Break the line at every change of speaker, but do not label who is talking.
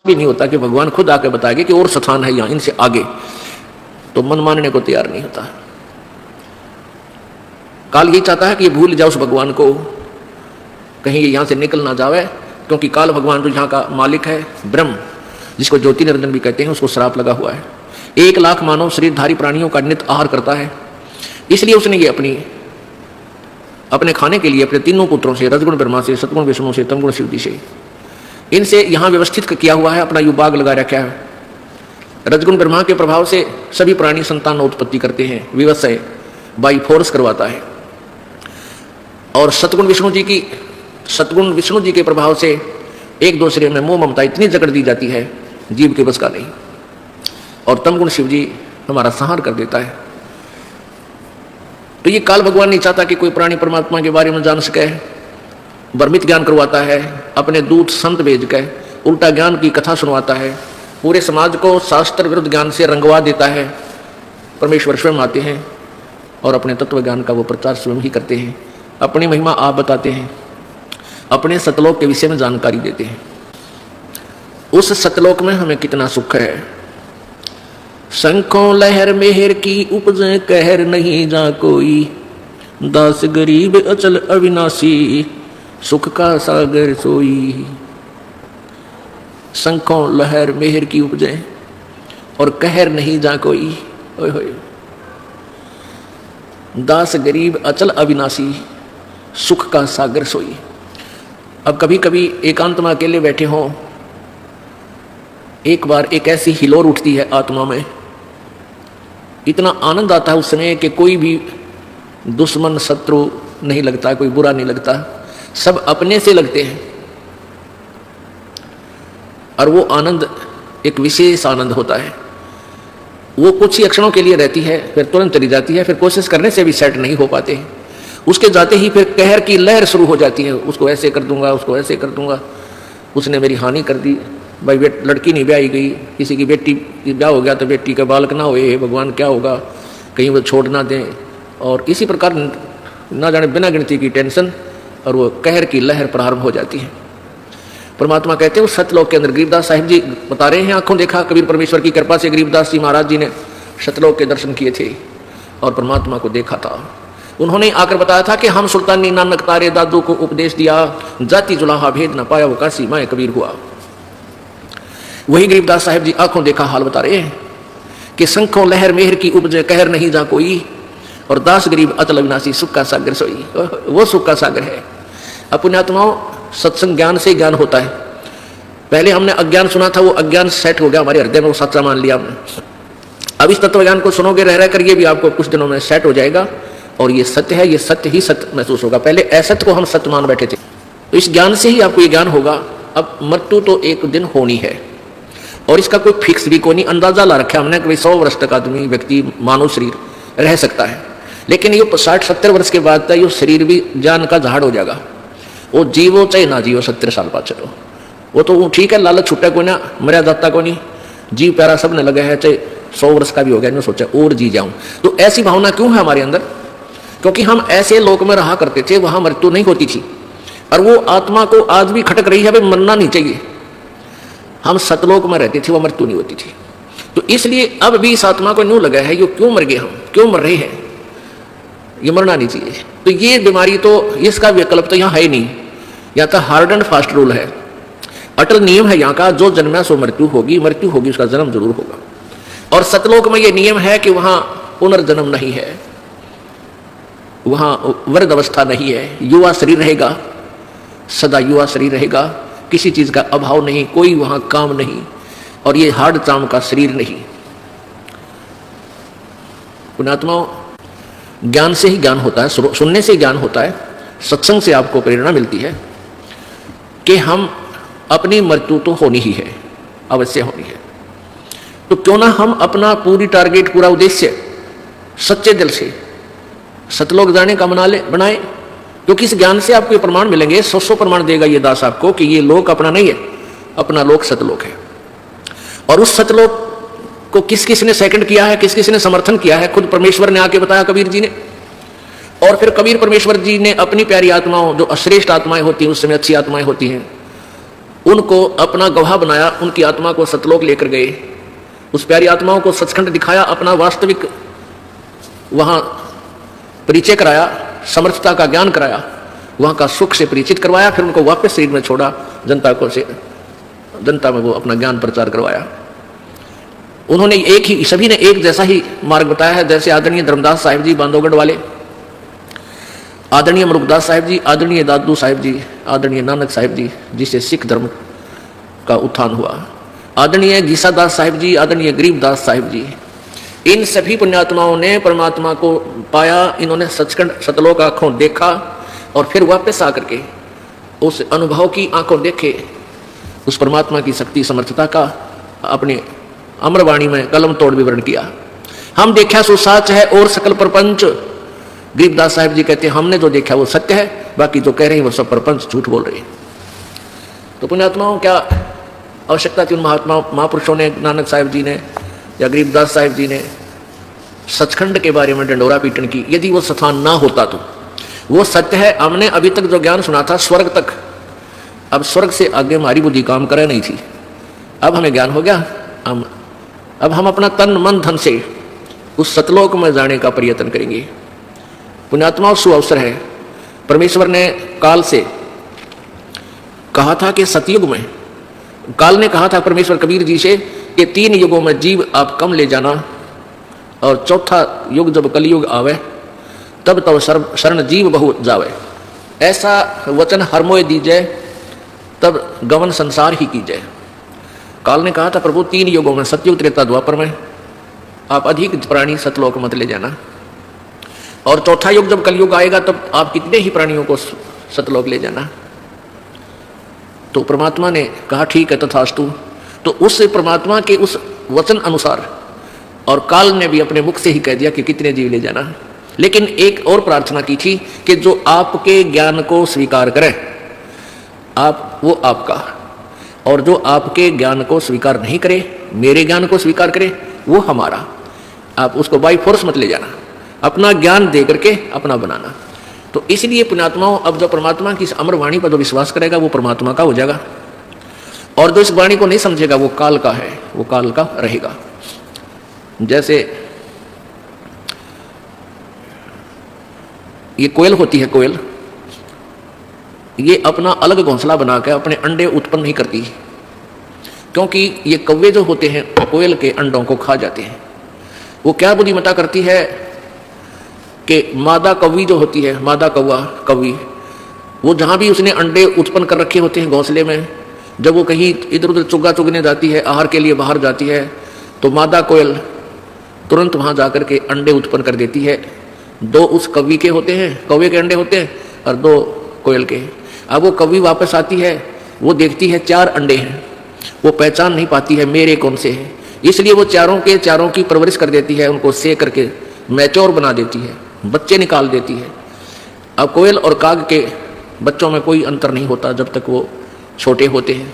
भी नहीं होता कि भगवान खुद आके बताएगा कि और स्थान है यहाँ इनसे आगे, तो मन मानने को तैयार नहीं होता। काल यही चाहता है कि ये भूल जाओ उस भगवान को, कहीं ये यहाँ से निकल ना जावे, क्योंकि काल भगवान तो यहाँ का मालिक है, ब्रह्म जिसको ज्योति निरंजन भी कहते हैं, उसको श्राप लगा हुआ है। 1 लाख मानव शरीरधारी प्राणियों का नित आहार करता है, इसलिए उसने ये अपने खाने के लिए अपने तीनों पुत्रों से, रजगुण ब्रह्मा से, सतगुण विष्णु से, तमगुण शिव जी से, इनसे यहाँ व्यवस्थित किया हुआ है, अपना युवाग लगा रखा है। रजगुण ब्रह्मा के प्रभाव से सभी प्राणी संतान उत्पत्ति करते हैं, विवशय बाई फोर्स करवाता है। और सतगुण विष्णु जी के प्रभाव से एक दूसरे में मोह ममता इतनी जकड़ दी जाती है, जीव के बस का नहीं। और तमगुण शिव जी हमारा संहार कर देता है। तो ये काल भगवान नहीं चाहता कि कोई प्राणी परमात्मा के बारे में जान सके, भ्रमित ज्ञान करवाता है, अपने दूत संत भेज के उल्टा ज्ञान की कथा सुनवाता है, पूरे समाज को शास्त्र विरुद्ध ज्ञान से रंगवा देता है। परमेश्वर स्वयं आते हैं और अपने तत्व ज्ञान का वो प्रचार स्वयं ही करते हैं, अपनी महिमा आप बताते हैं, अपने सतलोक के विषय में जानकारी देते हैं। उस सतलोक में हमें कितना सुख है। शंखों लहर मेहर की उपजे कहर नहीं जा कोई, दास गरीब अचल अविनाशी सुख का सागर सोई। शंखों लहर मेहर की उपजे और कहर नहीं जा कोई, ओए होए। दास गरीब अचल अविनाशी सुख का सागर सोई। अब कभी कभी एकांत में अकेले बैठे हों, एक बार एक ऐसी हिलोर उठती है आत्मा में, इतना आनंद आता है उस समय कि कोई भी दुश्मन शत्रु नहीं लगता, कोई बुरा नहीं लगता, सब अपने से लगते हैं। और वो आनंद एक विशेष आनंद होता है। वो कुछ ही क्षणों के लिए रहती है, फिर तुरंत चली जाती है, फिर कोशिश करने से भी सेट नहीं हो पाते हैं। उसके जाते ही फिर कहर की लहर शुरू हो जाती है, उसको ऐसे कर दूंगा, उसको ऐसे कर दूंगा, उसने मेरी हानि कर दी, भाई लड़की नहीं ब्याही गई, किसी की बेटी की ब्याह हो गया तो बेटी का बालक ना होए, भगवान क्या होगा, कहीं वो छोड़ ना दें। और इसी प्रकार ना जाने बिना गिनती की टेंशन और वो कहर की लहर प्रारंभ हो जाती है। परमात्मा कहते हैं उस सतलोक के अंदर, गरीबदास साहिब जी बता रहे हैं, आंखों देखा कबीर परमेश्वर की कृपा से गरीबदास जी महाराज जी ने सतलोक के दर्शन किए थे और परमात्मा को देखा था। उन्होंने आकर बताया था कि हम सुल्तानी नानक तारे दादू को उपदेश दिया, जाति जुलाहा भेद न पाया वो काशी माए कबीर हुआ। वही गरीबदास साहिब जी आंखों देखा हाल बता रहे हैं कि शंखों लहर मेहर की उपजे कहर नहीं जा कोई, और दास गरीब अतल अविनाशी सुख का सागर सोई। वो सुख का सागर है। पुण्यात्माओं, सत्संग ज्ञान से ज्ञान होता है। पहले हमने अज्ञान सुना था, वो अज्ञान सेट हो गया हमारे हृदय में, वो सच्चा मान लिया हमने। अब इस तत्व ज्ञान को सुनोगे रह कर, ये भी आपको कुछ दिनों में सेट हो जाएगा और ये सत्य है, ये सत्य ही सत्य महसूस होगा। पहले असत्य को हम सत्य मान बैठे थे, तो इस ज्ञान से ही आपको ये ज्ञान होगा। अब मृत्यु तो एक दिन होनी है और इसका कोई फिक्स भी कोई नहीं, अंदाजा ला रखा हमने कि 100 वर्ष तक आदमी व्यक्ति मानव शरीर रह सकता है, लेकिन ये 60-70 वर्ष के बाद तक ये शरीर भी जान का झाड़ हो जाएगा। वो जीवो चाहे ना जीवो 70 साल बाद चलो, वो तो ठीक है, लालच छूटा कोई ना, मर्या जाता को नहीं, जीव प्यारा सब ने लगा है, चाहे 100 वर्ष का भी हो गया, इन्होंने सोचा और जी जाऊं। तो ऐसी भावना क्यों है हमारे अंदर? क्योंकि हम ऐसे लोक में रहा करते थे, वहां मृत्यु नहीं होती थी, और वो आत्मा को आज भी खटक रही है, भाई मरना नहीं चाहिए। हम सतलोक में रहते थे, वह मृत्यु नहीं होती थी। तो इसलिए अब भी इस आत्मा को न्यू लगा है, ये क्यों मर गए, हम क्यों मर रहे हैं, ये मरना नहीं चाहिए। तो ये बीमारी तो, इसका विकल्प तो यहाँ है नहीं। यहाँ का हार्ड एंड फास्ट रूल है, अटल नियम है यहाँ का, जो जन्मा सो मृत्यु होगी, मृत्यु होगी उसका जन्म जरूर होगा। और सतलोक में ये नियम है कि वहां पुनर्जन्म नहीं है, वहां वृद्ध अवस्था नहीं है, युवा शरीर रहेगा, सदा युवा शरीर रहेगा, किसी चीज का अभाव नहीं, कोई वहां काम नहीं, और ये हार्ड चाम का शरीर नहीं। पुण्यात्माओं, ज्ञान से ही ज्ञान होता है, सुनने से ज्ञान होता है, सत्संग से आपको प्रेरणा मिलती है कि हम अपनी मृत्यु तो होनी ही है, अवश्य होनी है। तो क्यों ना हम अपना पूरी टारगेट, पूरा उद्देश्य सच्चे दिल से सतलोक जाने का बनाए, क्योंकि इस ज्ञान से आपको ये प्रमाण मिलेंगे, 100 प्रमाण देगा ये दास आपको कि ये लोक अपना नहीं है, अपना लोक सतलोक है। और उस सतलोक को किस किस ने सेकंड किया है, किस किस ने समर्थन किया है, खुद परमेश्वर ने आके बताया कबीर जी ने। और फिर कबीर परमेश्वर जी ने अपनी प्यारी आत्माओं, जो अश्रेष्ठ आत्माएं होती हैं, उस समय अच्छी आत्माएं होती हैं, उनको अपना गवाह बनाया, उनकी आत्मा को सतलोक लेकर गए, उस प्यारी आत्माओं को सचखंड दिखाया, अपना वास्तविक वहां परिचय कराया, समर्थता का ज्ञान कराया, वहां का सुख से परिचित करवाया, फिर उनको वापस शरीर में छोड़ा, जनता में वो अपना ज्ञान प्रचार करवाया। उन्होंने सभी ने एक जैसा ही मार्ग बताया है, जैसे आदरणीय धर्मदास साहिब जी बांधवगढ़ वाले, आदरणीय मरुकदास साहिब जी, आदरणीय दादू साहिब जी, आदरणीय नानक साहिब जी, जिससे सिख धर्म का उत्थान हुआ, आदरणीय गीसादास साहिब जी, आदरणीय गरीबदास साहिब जी, इन सभी पुण्यात्माओं ने परमात्मा को पाया। इन्होंने सचखंड सतलोक आंखों देखा और फिर वापस आकर के उस अनुभव की आंखों देखे, उस परमात्मा की शक्ति समर्थता का अपने अमरवाणी में कलम तोड़ विवरण किया। हम देखा सो साच है और सकल प्रपंच, गरीबदास साहिब जी कहते हैं हमने जो देखा वो सत्य है, बाकी जो कह रहे हैं वो सब प्रपंच झूठ बोल रहे हैं। तो पुण्यात्माओं क्या आवश्यकता थी उन महापुरुषों ने, नानक साहिब जी ने या गरीबदास साहिब जी ने सचखंड के बारे में डंडोरा पीटन की? यदि वो स्थान ना होता तो वो सत्य है। हमने अभी तक जो ज्ञान सुना था स्वर्ग तक, अब स्वर्ग से आगे हमारी बुद्धि काम करे नहीं थी, अब हमें ज्ञान हो गया। अब हम अपना तन मन धन से उस सतलोक में जाने का प्रयत्न करेंगे। पुण्यात्माओं सुअवसर है, परमेश्वर ने काल से कहा था कि सतयुग में, काल ने कहा था परमेश्वर कबीर जी से कि 3 युगों में जीव आप कम ले जाना, और चौथा युग जब कलयुग आवे तब तो शरण जीव बहु जावे, ऐसा वचन हर मोय दीजिए तब गमन संसार ही कीजिए। काल ने कहा था प्रभु 3 युगों में, सतयुग त्रेता द्वापर में आप अधिक प्राणी सतलोक मत ले जाना, और चौथा युग जब कलयुग आएगा तब आप कितने ही प्राणियों को सतलोक ले जाना। तो परमात्मा ने कहा ठीक है तथास्तु। तो उस परमात्मा के उस वचन अनुसार, और काल ने भी अपने मुख से ही कह दिया कि कितने जीव ले जाना, लेकिन एक और प्रार्थना की थी कि जो आपके ज्ञान को स्वीकार करे आप, वो आपका, और जो आपके ज्ञान को स्वीकार नहीं करे, मेरे ज्ञान को स्वीकार करे, वो हमारा। आप उसको बाई फोर्स मत ले जाना, अपना ज्ञान दे करके अपना बनाना। तो इसलिए पुण्यात्माओं, अब जो परमात्मा की अमर वाणी पर जो विश्वास करेगा वो परमात्मा का हो जाएगा, और जो इस वाणी को नहीं समझेगा वो काल का है, वो काल का रहेगा। जैसे ये कोयल होती है, कोयल ये अपना अलग घोंसला बनाकर अपने अंडे उत्पन्न नहीं करती, क्योंकि ये कौवे जो होते हैं कोयल के अंडों को खा जाते हैं। वो क्या बुद्धिमत्ता करती है कि मादा कौवी जो होती है, मादा कौवी, वो जहाँ भी उसने अंडे उत्पन्न कर रखे होते हैं घोंसले में, जब वो कहीं इधर उधर चुग्गा चुगने जाती है, आहार के लिए बाहर जाती है, तो मादा कोयल तुरंत वहाँ जाकर के अंडे उत्पन्न कर देती है। 2 उस कौवी के होते हैं, कौवे के अंडे होते हैं, और 2 कोयल के। अब वो कौवी वापस आती है, वो देखती है 4 अंडे हैं, वो पहचान नहीं पाती है मेरे कौन से हैं, इसलिए वो चारों की परवरिश कर देती है, उनको सेक करके मैच्योर बना देती है, बच्चे निकाल देती है। अब कोयल और काग के बच्चों में कोई अंतर नहीं होता जब तक वो छोटे होते हैं।